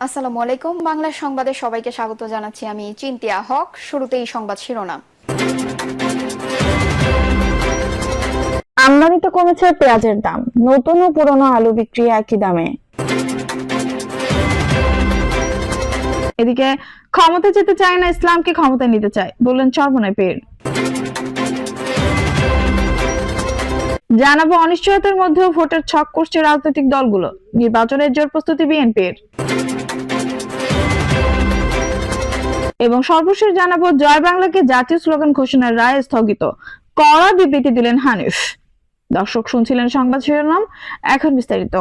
আসসালামু আলাইকুম। বাংলা সংবাদে সবাইকে স্বাগত জানাচ্ছি। আমি চিন্তিয়া হক। শুরুতেই সংবাদ শিরোনাম। আমদানিতে কমেছে পেঁয়াজের দাম, নতুন ও পুরনো আলু বিক্রি একই দামে। এদিকে ক্ষমতা যেতে চায় না, ইসলামকে ক্ষমতায় নিতে চায় বললেন চরমোনাই পীর। জানাবো অনিশ্চয়তার মধ্যেও ভোটের ছক করছে রাজনৈতিক দলগুলো, নির্বাচনের জোর প্রস্তুতি বিএনপির। এবং সর্বশেষ জানাবো জয় বাংলাকে জাতীয় স্লোগান ঘোষণার রায় স্থগিত, কড়া বিবৃতি দিলেন হানিফ। দর্শক শুনছিলেন সংবাদ শিরোনাম, এখন বিস্তারিত।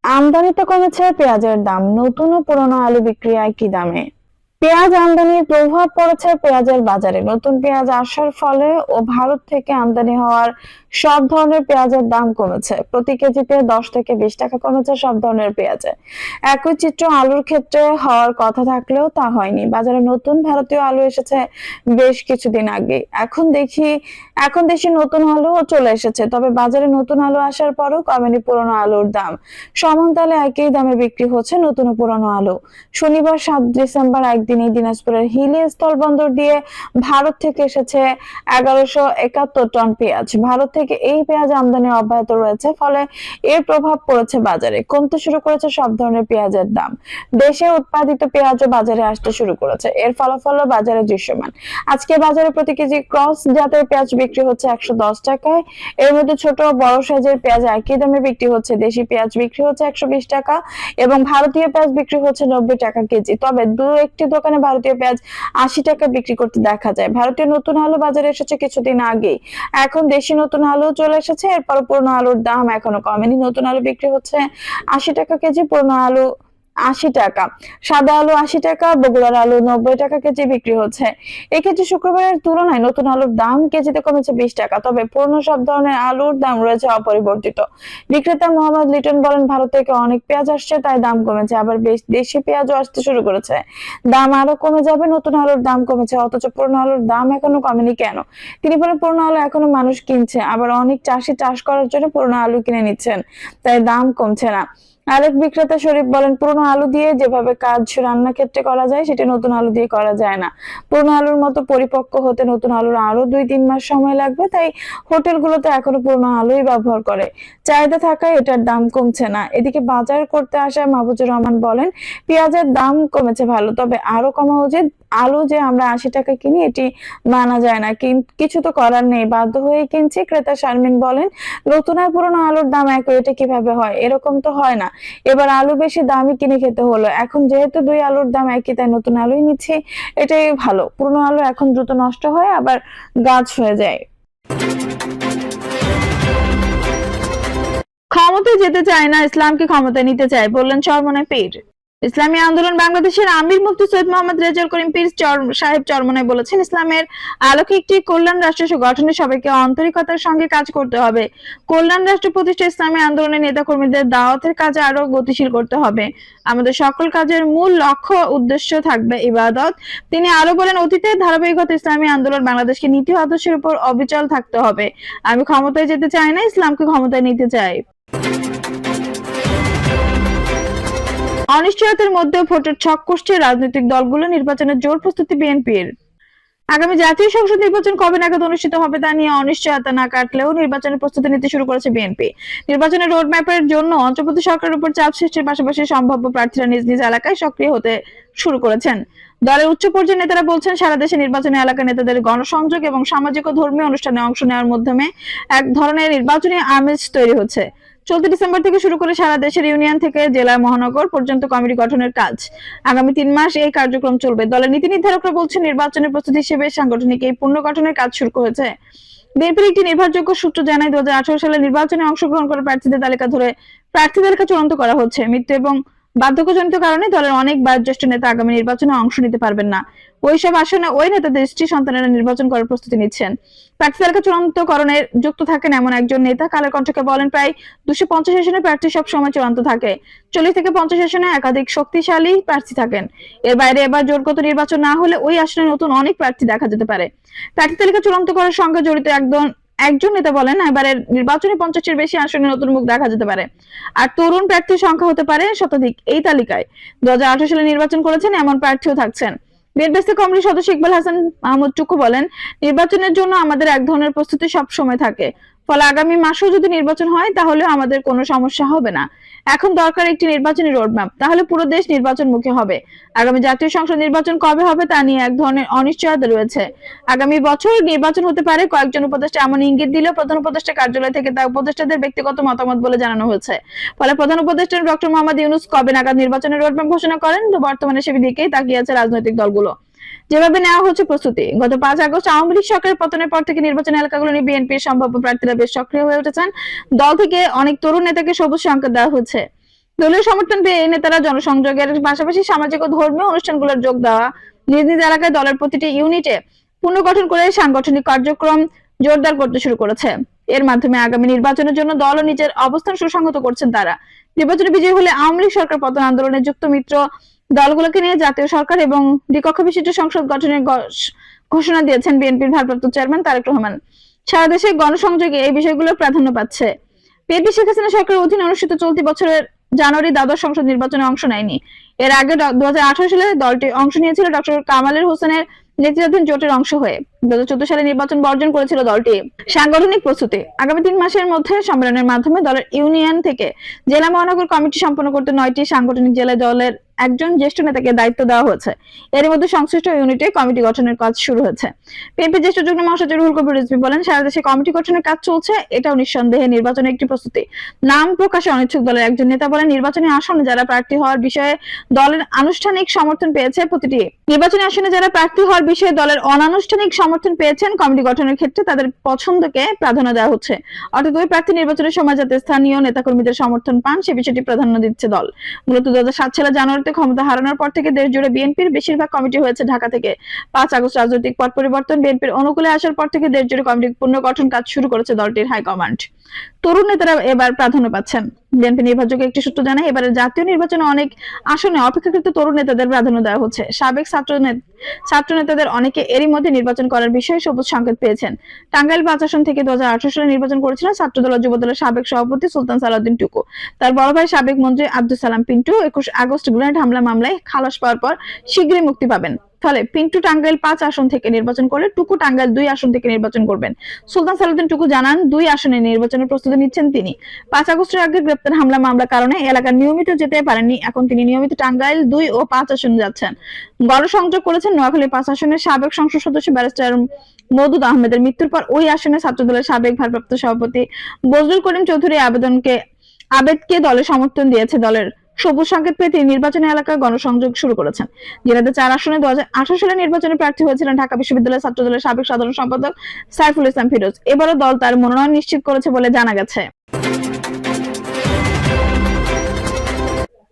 আমদানিতে কমেছে পেঁয়াজের দাম, নতুন ও পুরনো আলু বিক্রি একই দামে। পেঁয়াজ আমদানির প্রভাব পড়েছে পেঁয়াজের বাজারে। নতুন পেঁয়াজ আসার ফলে ও ভারত থেকে আমদানি হওয়ার সব ধরনের পেঁয়াজের দাম কমেছে। প্রতি কেজিতে 10 থেকে 20 টাকা কমেছে সব ধরনের পেঁয়াজে। একই চিত্র আলুর ক্ষেত্রে হওয়ার কথা থাকলেও তা হয়নি। বাজারে নতুন ভারতীয় আলু এসেছে বেশ কিছুদিন আগে। এখন দেশি নতুন আলুও চলে এসেছে, তবে বাজারে নতুন আলু আসার পরও কমেনি পুরনো আলুর দাম। সমানতালে একই দামে বিক্রি হচ্ছে নতুন ও পুরনো আলু। শনিবার 7 ডিসেম্বর একদিনে দিনাজপুরের হিলি স্থলবন্দর দিয়ে ভারত থেকে এসেছে 1171 টন পেঁয়াজ। ভারত থেকে এই পেঁয়াজ আমদানি অব্যাহত রয়েছে, ফলে এর প্রভাব পড়েছে বাজারে। কমতে শুরু করেছে সব ধরনের পেঁয়াজের দাম। দেশে উৎপাদিত পেঁয়াজও বাজারে আসতে শুরু করেছে, এর ফলাফলও বাজারে দৃশ্যমান। আজকে বাজারে প্রতি কেজি ক্রস জাতের পেঁয়াজ বিক্রি হচ্ছে 110 টাকায়। এর মধ্যে ছোট ও বড় সাইজের পেঁয়াজ একই দামে বিক্রি হচ্ছে। দেশি পেঁয়াজ বিক্রি হচ্ছে 120 টাকা এবং ভারতীয় পেঁয়াজ বিক্রি হচ্ছে 90 টাকা কেজি। তবে দু একটি দোকানে ভারতীয় পেঁয়াজ 80 টাকা বিক্রি করতে দেখা যায়। ভারতীয় নতুন আলু বাজারে এসেছে কিছুদিন আগেই। এখন দেশি নতুন আলু চলে এসেছে, এরপর পুরনো আলুর দাম এখনো কমেনি। নতুন আলু বিক্রি হচ্ছে 80 টাকা কেজি, পুরনো আলু 80 টাকা, সাদা আলু 80 টাকা, বগুড়ার আলু 90 টাকা কেজি বিক্রি হচ্ছে। এক্ষেত্রে শুক্রবারের তুলনায় নতুন আলুর দাম কেজিতে কমেছে 20 টাকা, তবে পুরনো সব ধরনের আলুর দাম রয়েছে অপরিবর্তিত। বিক্রেতা মোহাম্মদ লিটন বলেন, ভারত থেকে অনেক পেঁয়াজ আসছে তাই দাম কমেছে, আবার দেশি পেঁয়াজও আসতে শুরু করেছে, দাম আরো কমে যাবে। নতুন আলুর দাম কমেছে অথচ পুরনো আলুর দাম এখনো কমেনি কেন? তিনি বলেন, পুরনো আলু এখনো মানুষ কিনছে, আবার অনেক চাষি চাষ করার জন্য পুরনো আলু কিনে নিচ্ছেন, তাই দাম কমছে না। আরেক বিক্রেতা শরীফ বলেন, পুরনো আলু দিয়ে যেভাবে কাজ রান্না ক্ষেত্রে করা যায় সেটি নতুন আলু দিয়ে করা যায় না। পুরনো আলুর মতো পরিপক্ক হতে নতুন আলুর আরো 2-3 মাস সময় লাগবে, তাই হোটেলগুলোতে এখনো পুরনো আলুই ব্যবহার করে। চাহিদা থাকায় এটার দাম কমছে না। এদিকে বাজার করতে আসা মাহবুবুর রহমান বলেন, পেঁয়াজের দাম কমেছে ভালো, তবে আরো কমা উচিত। আলু যে আমরা 80 টাকা কিনি এটি মানা যায় না, কিছু তো করার নেই, বাধ্য হয়ে কিনছি। ক্রেতা শারমিন বলেন, নতুন আর পুরনো আলুর দাম একই, এটা কিভাবে হয়? এরকম তো হয় না। এবার আলু বেশি দামি কিনে খেতে হলো। এখন যেহেতু দুই আলুর দাম একই, তাই নতুন আলুই নিচ্ছি, এটাই ভালো। পুরনো আলু এখন দ্রুত নষ্ট হয়, আবার গাছ হয়ে যায়। ক্ষমতায় যেতে চায় না, ইসলামকে ক্ষমতায় নিতে চায় বললেন চরমোনাই পীর। ইসলামী আন্দোলন বাংলাদেশের আমির মুফতি সৈয়দ মোহাম্মদ রেজাউল করিম পীর সাহেব চরমোনাই বলেছেন, ইসলামের আলোকে একটি কল্যাণ রাষ্ট্র গঠনে সবাইকে আন্তরিকতার সঙ্গে কাজ করতে হবে। কল্যাণ রাষ্ট্র প্রতিষ্ঠা ইসলামী আন্দোলনের নেতাকর্মীদের দাওয়াতের কাজে আরো গতিশীল করতে হবে। আমাদের সকল কাজের মূল লক্ষ্য উদ্দেশ্য থাকবে ইবাদত। তিনি আরো বলেন, অতীতের ধারাবাহিকতা ইসলামী আন্দোলন বাংলাদেশকে নীতি আদর্শের উপর অবিচল থাকতে হবে। আমি ক্ষমতায় যেতে চাই না, ইসলামকে ক্ষমতায় নিতে চাই। অনিশ্চয়তার মধ্যে ভোটের ছক কষছে রাজনৈতিক দলগুলো, নির্বাচনের জোর প্রস্তুতি বিএনপির। আগামী জাতীয় সংসদ নির্বাচন কবে নাগাদ অনুষ্ঠিত হবে তা নিয়ে অনিশ্চয়তা না কাটলেও নির্বাচনের প্রস্তুতি নিতে শুরু করেছে বিএনপি। নির্বাচনের রোডম্যাপের জন্য অন্তর্বর্তী সরকারের উপর চাপ সৃষ্টির পাশাপাশি সম্ভাব্য প্রার্থীরা নিজ নিজ এলাকায় সক্রিয় হতে শুরু করেছেন। দলের উচ্চ পর্যায়ের নেতারা বলছেন, সারা দেশে নির্বাচনী এলাকার নেতাদের গণসংযোগ এবং সামাজিক ও ধর্মীয় অনুষ্ঠানে অংশ নেওয়ার মাধ্যমে এক ধরনের নির্বাচনী আমেজ তৈরি হচ্ছে। চলতি ডিসেম্বর থেকে শুরু করে সারা দেশের ইউনিয়ন থেকে জেলা মহানগর পর্যন্ত কমিটি গঠনের কাজ। আগামী 3 মাস এই কার্যক্রম চলবে। দলের নীতি নির্ধারকরা বলছেন, নির্বাচনের প্রস্তুতি হিসেবে সাংগঠনিক এই পুনর্গঠনের কাজ শুরু হয়েছে। বিএনপির একটি নির্ভরযোগ্য সূত্র জানায়, 2018 সালে নির্বাচনে অংশগ্রহণ করা প্রার্থীদের তালিকা ধরে প্রার্থী তালিকা চূড়ান্ত করা হচ্ছে। মৃত্যু এবং বার্ধক্যজনিত কারণে দলের অনেক বয়োজ্যেষ্ঠ নেতা আগামী নির্বাচনে অংশ নিতে পারবেন না। ওইসব আসনে ওই নেতাদের স্ত্রী সন্তানেরা নির্বাচন করার প্রস্তুতি নিচ্ছেন। প্রার্থী তালিকা চূড়ান্তকরণে যুক্ত থাকেন এমন একজন নেতা কালের কণ্ঠকে বলেন, প্রায় 250 আসনের প্রার্থী সব সময় চূড়ান্ত থাকে। 40 থেকে 50 আসনে একাধিক শক্তিশালী প্রার্থী থাকেন। এর বাইরে এবার জোটগত নির্বাচন না হলে ওই আসনে নতুন অনেক প্রার্থী দেখা যেতে পারে। প্রার্থী তালিকা চূড়ান্ত করার সঙ্গে জড়িত একজন নেতা বলেন, এবারের নির্বাচনে 50-এর বেশি আসনে নতুন মুখ দেখা যেতে পারে, আর তরুণ প্রার্থীর সংখ্যা হতে পারে শতাধিক। এই তালিকায় 2018 সালে নির্বাচন করেছেন এমন প্রার্থীও থাকছেন। বিএনপি কমিটির সদস্য ইকবাল হাসান মাহমুদ টুকু বলেন, নির্বাচনের জন্য আমাদের এক ধরনের প্রস্তুতি সব সময় থাকে, ফলে আগামী মাসেও যদি নির্বাচন হয় তাহলে আমাদের কোনো সমস্যা হবে না। এখন দরকার একটি নির্বাচনী রোডম্যাপ, তাহলে পুরো দেশ নির্বাচনমুখী হবে। আগামী জাতীয় সংসদ নির্বাচন কবে হবে তা নিয়ে এক ধরনের অনিশ্চয়তা রয়েছে। আগামী বছর নির্বাচন হতে পারে, কয়েকজন উপদেষ্টা এমন ইঙ্গিত দিলেও প্রধান উপদেষ্টা কার্যালয় থেকে তা উপদেষ্টাদের ব্যক্তিগত মতামত বলে জানানো হয়েছে। ফলে প্রধান উপদেষ্টা ডক্টর মোহাম্মদ ইউনূস কবে নাগাদ নির্বাচনের রোডম্যাপ ঘোষণা করেন, তো বর্তমানে সে দিকেই তাকিয়ে আছে রাজনৈতিক দলগুলো। যেভাবে নেওয়া হচ্ছে প্রস্তুতি, গত 5 আগস্ট আওয়ামী লীগ সরকারের পতনের পর থেকে নির্বাচনী এলাকাগুলো নিয়ে বিএনপির সম্ভাব্য প্রার্থীরা বেশ সক্রিয় হয়ে উঠেছেন। দল থেকে অনেক তরুণ নেতাকে সবুজ সংকেত দেওয়া হচ্ছে। দলীয় সমর্থন পেয়ে এই নেতারা জনসংযোগের পাশাপাশি সামাজিক ও ধর্মীয় অনুষ্ঠানগুলোর যোগ দেওয়া, নিজ নিজ এলাকায় দলের প্রতিটি ইউনিটে পুনর্গঠন করে সাংগঠনিক কার্যক্রম জোরদার করতে শুরু করেছে। এর মাধ্যমে আগামী নির্বাচনের জন্য দল ও নিজের অবস্থান সুসংহত করছেন তারা। নির্বাচনে বিজয়ী হলে আওয়ামী লীগ সরকার পতন আন্দোলনে যুক্ত মিত্র দলগুলোকে নিয়ে জাতীয় সরকার এবং দ্বিকক্ষ বিশিষ্ট সংসদ গঠনের ঘোষণা দিয়েছেন বিএনপির ভারপ্রাপ্ত চেয়ারম্যান তারেক রহমান। সারা দেশে গণসংযোগে এই বিষয়গুলো প্রাধান্য পাচ্ছে। বিএনপি শেখ হাসিনা সরকারের অধীনে অনুষ্ঠিত চলতি বছরের জানুয়ারি দ্বাদশ সংসদ নির্বাচনে অংশ নেয়নি। এর আগে 2018 সালে দলটি অংশ নিয়েছিল ডক্টর কামালের হোসেনের নেতৃত্বাধীন জোটের অংশ হয়ে। 2014 সালে নির্বাচন বর্জন করেছিল দলটি। সাংগঠনিক প্রস্তুতি, আগামী 3 মাসের মধ্যে সম্মেলনের মাধ্যমে দলের ইউনিয়ন থেকে জেলা মহানগর কমিটি সম্পন্ন করতে 9টি সাংগঠনিক জেলায় দলের একজন জ্যেষ্ঠ নেতাকে দায়িত্ব দেওয়া হয়েছে। এর মধ্যে সংশ্লিষ্ট ইউনিটে কমিটি গঠনের কাজ শুরু হয়েছে। বিএনপি জ্যেষ্ঠ যুগ্ম মহাসচিব রুহুল কবির রিজভী বলেন, সারা দেশে কমিটি গঠনের কাজ চলছে, এটাও নিঃসন্দেহে নির্বাচনের একটি প্রস্তুতি। নাম প্রকাশে অনিচ্ছুক দলের একজন নেতা বলেন, নির্বাচনী আসনে যারা প্রার্থী হওয়ার বিষয়ে দলের আনুষ্ঠানিক সমর্থন পেয়েছে প্রতিটি নির্বাচনী আসনে যারা প্রার্থী হওয়ার বিষয়ে দলের অনানুষ্ঠানিক সমর্থন পেয়েছেন, কমিটি গঠনের ক্ষেত্রে তাদের পছন্দকে প্রাধান্য দেওয়া হচ্ছে। অর্থাৎ ওই প্রার্থী নির্বাচনের সময় যাতে স্থানীয় নেতাকর্মীদের সমর্থন পান সে বিষয়টি প্রাধান্য দিচ্ছে দল। মূলত 2007 সালে জানুয়ারিতে ক্ষমতা হারানোর পর থেকে দেশ জুড়ে বিএনপির বেশিরভাগ কমিটি হয়েছে ঢাকা থেকে। 5 আগস্ট রাজনৈতিক পট পরিবর্তন বিএনপির অনুকূলে আসার পর থেকে দেশ জুড়ে কমিটি পুনর্গঠন কাজ শুরু করেছে দলটির হাইকমান্ড। তরুণ নেতারা এবার প্রাধান্য পাচ্ছেন। বিএনপি নির্ভরযোগ্য একটি সূত্র জানায়, এবারের জাতীয় নির্বাচনে অনেক আসনে অপেক্ষাকৃত তরুণ নেতাদের প্রাধান্য দেওয়া হচ্ছে। সাবেক ছাত্র নেতাদের অনেকে এরই মধ্যে নির্বাচন করার বিষয়ে সবুজ সংকেত পেয়েছেন। টাঙ্গাইল 5 আসন থেকে 2018 সালে নির্বাচন করেছিলেন ছাত্রদল ও যুবদলের সাবেক সভাপতি সুলতান সালাউদ্দিন টুকু। তার বড় ভাই সাবেক মন্ত্রী আব্দুল সালাম পিন্টু 21 আগস্ট গ্রেনেড হামলা মামলায় খালাস পাওয়ার পর শীঘ্রই মুক্তি পাবেন। ফলে পিন্টু টাঙ্গাইল 5 আসন থেকে নির্বাচন করলে টুকু টাঙ্গাইল 2 আসন থেকে নির্বাচন করবেন। সুলতান সালাউদ্দিন টুকু জানান, 2 আসনে নির্বাচনের প্রস্তুতি নিচ্ছেন তিনি। 5 আগস্টের আগে গ্রেপ্তার হামলা মামলার কারণে এলাকার নিয়মিত যেতে পারেননি, এখন তিনি নিয়মিত টাঙ্গাইল 2 ও 5 আসনে যাচ্ছেন। গণসংযোগ করেছেন নোয়াখালী 5 আসনের সাবেক সংসদ সদস্য ব্যারিস্টার মওদুদ আহমেদের মৃত্যুর পর ওই আসনে ছাত্রদলের সাবেক ভারপ্রাপ্ত সভাপতি বজলুল করিম চৌধুরী আবেদকে দলে সমর্থন দিয়েছে। দলের সবুজ সংকেত পেয়ে তিনি নির্বাচনী এলাকায় গণসংযোগ শুরু করেছেন। জেলাতে 4 আসনে 2018 সালে নির্বাচনে প্রার্থী হয়েছিলেন ঢাকা বিশ্ববিদ্যালয়ের ছাত্রদলের সাবেক সাধারণ সম্পাদক সাইফুল ইসলাম ফিরোজ। এবারও দল তার মনোনয়ন নিশ্চিত করেছে বলে জানা গেছে।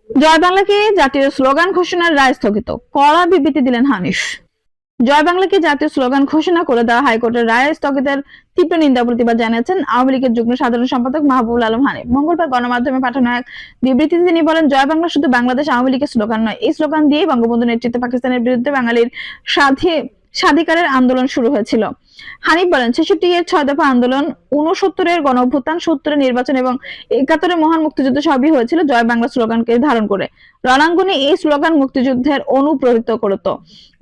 জয় বাংলাকে জাতীয় স্লোগান ঘোষণার রায় স্থগিত, কড়া বিবৃতি দিলেন হানিফ। জয় বাংলাকে জাতীয় স্লোগান ঘোষণা করে দেওয়া হাইকোর্টের রায় স্থগিতের তীব্র নিন্দা প্রতিবাদ জানিয়েছেন আওয়ামী লীগের যুগ্ম সাধারণ সম্পাদক মাহবুবুল আলম হানিফ। মঙ্গলবার গণমাধ্যমে পাঠানো এক বিবৃতিতে তিনি বলেন, জয় বাংলা শুধু বাংলাদেশ আওয়ামী লীগের স্লোগান নয়, এই স্লোগান দিয়েই বঙ্গবন্ধুর নেতৃত্বে পাকিস্তানের বিরুদ্ধে বাঙালির স্বাধিকারের আন্দোলন শুরু হয়েছিল। হানিফ বলেন, 66 এর 6 দফা আন্দোলন, 69 এর গণ অভ্যুত্থান, 70 এর নির্বাচন এবং 71 এর মহান মুক্তিযুদ্ধ সবই হয়েছিল জয় বাংলা স্লোগানকে ধারণ করে। রণাঙ্গনে এই স্লোগান মুক্তিযুদ্ধের অনুপ্রেরিত করত,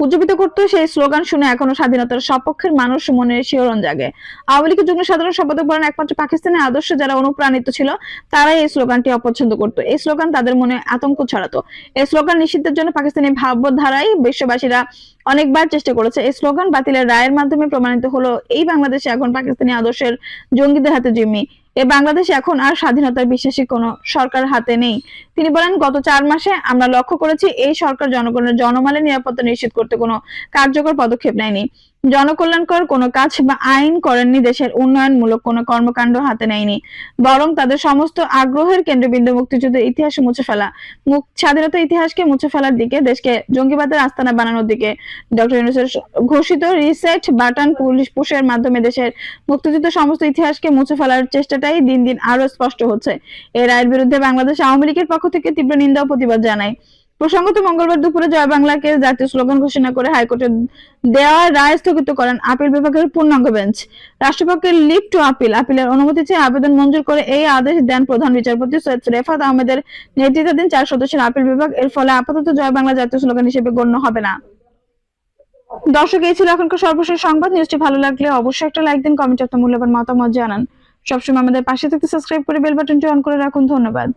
উজ্জীবিত করত। সেই স্লোগান শুনে এখনো স্বাধীনতার সপক্ষের মানুষ মনে শিহরণ জাগে। আওয়ামী লীগের যুগ্ম সাধারণ সম্পাদক বলেন, একমাত্র পাকিস্তানের আদর্শ যারা অনুপ্রাণিত ছিল তারাই এই স্লোগানটি অপছন্দ করত। এই স্লোগান তাদের মনে আতঙ্ক ছড়াতো। এই স্লোগান নিষিদ্ধের জন্য পাকিস্তানি ভাবধারায় বিশ্ববাসীরা অনেকবার চেষ্টা করেছে। এই স্লোগান বাতিলের রায়ের মাধ্যমে প্রমাণিত হলো এই বাংলাদেশে এখন পাকিস্তানি আদর্শের জঙ্গিদের হাতে জিম্মি। এই বাংলাদেশে এখন আর স্বাধীনতার বিশ্বাসী কোনো সরকার হাতে নেই। তিনি বলেন, গত 4 মাসে আমরা লক্ষ্য করেছি এই সরকার জনগণের জনমালের নিরাপত্তা নিশ্চিত করতে কোনো কার্যকর পদক্ষেপ নেয়নি, জনকল্যাণকর কোনো কাজ বা আইন করেননি, দেশের উন্নয়নমূলক কোনো কর্মকাণ্ড হাতে নেয়নি, বরং তাদের সমস্ত আগ্রহের কেন্দ্রবিন্দু মুক্তিযুদ্ধের ইতিহাস মুছে ফেলা, স্বাধীনতার ইতিহাসকে মুছে ফেলার দিকে, দেশকে জঙ্গিবাদের আস্তানা বানানোর দিকে। ডক্টর ইউনূসের ঘোষিত রিসেট বাটন পুশের মাধ্যমে দেশের মুক্তিযুদ্ধের সমস্ত ইতিহাসকে মুছে ফেলার চেষ্টাটাই দিন দিন আরো স্পষ্ট হচ্ছে। এই রায়ের বিরুদ্ধে বাংলাদেশ আওয়ামী লীগের পক্ষ থেকে তীব্র নিন্দা ও প্রতিবাদ জানায়। প্রসঙ্গত মঙ্গলবার দুপুরে জয় বাংলাকে জাতীয় স্লোগান ঘোষণা করে হাইকোর্টের দেওয়া রায় স্থগিত করেন আপিল বিভাগের পূর্ণাঙ্গ বেঞ্চ। রাষ্ট্রপক্ষের লিভ টু আপিলের অনুমতি চেয়ে আবেদন মঞ্জুর করে এই আদেশ দেন প্রধান বিচারপতি সৈয়দ রেফাত আহমেদের নেতৃত্বাধীন 4 সদস্যের আপিল বিভাগ। এর ফলে আপাতত জয় বাংলা জাতীয় স্লোগান হিসেবে গণ্য হবে না। দর্শক, এই ছিল এখনকার সর্বশেষ সংবাদ। নিউজটি ভালো লাগলে অবশ্যই একটা লাইক দিন, কমেন্টে আপনার মূল্যবান মতামত জানান। সবসময় আমাদের পাশে থাকতে সাবস্ক্রাইব করে বেল বাটনটি অন করে রাখুন। ধন্যবাদ।